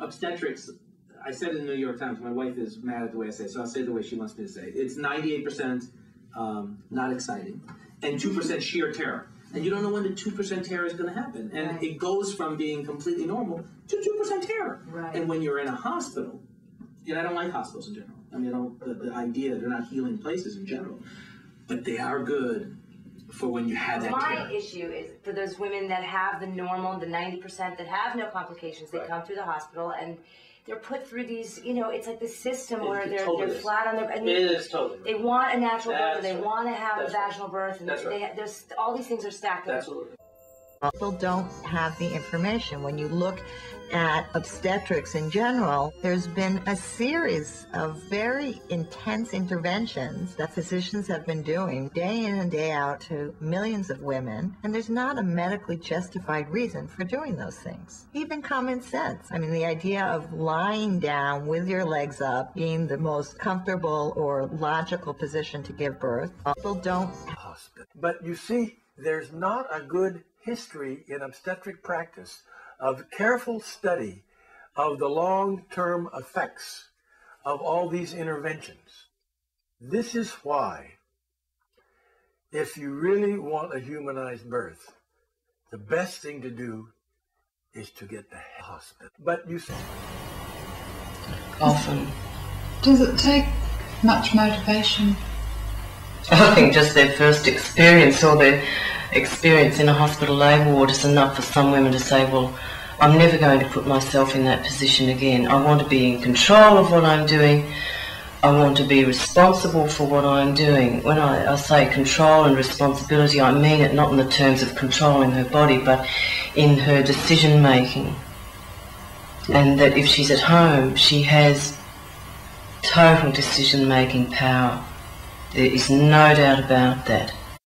Obstetrics, I said in the New York Times, my wife is mad at the way I say it, so I'll say it the way she wants me to say it. It's 98% not exciting, and 2% sheer terror. And you don't know when the 2% terror is going to happen. And it goes from being completely normal to 2% terror. Right. And when you're in a hospital, and I don't like hospitals in general. I mean, the idea, they're not healing places in general. But they are good for when you have that terror. My issue is for those women that have the normal, the 90% that have no complications, they come through the hospital and they're put through these, you know, it's like this system where they're flat on their... And they want a natural birth, or they want to have a vaginal birth, and there's all these things are stacked up. Absolutely. People don't have the information. When you look at obstetrics in general, there's been a series of very intense interventions that physicians have been doing day in and day out to millions of women, and there's not a medically justified reason for doing those things. Even common sense. I mean, the idea of lying down with your legs up being the most comfortable or logical position to give birth, people don't. But you see, there's not a good history in obstetric practice of careful study of the long-term effects of all these interventions. This is why, if you really want a humanized birth, the best thing to do is to get the hospital. But you see, often. Does it take much motivation? I think just their first experience or their experience in a hospital labour ward is enough for some women to say, well, I'm never going to put myself in that position again. I want to be in control of what I'm doing. I want to be responsible for what I'm doing. When I say control and responsibility, I mean it not in the terms of controlling her body, but in her decision making. And that if she's at home, she has total decision making power. There is no doubt about that.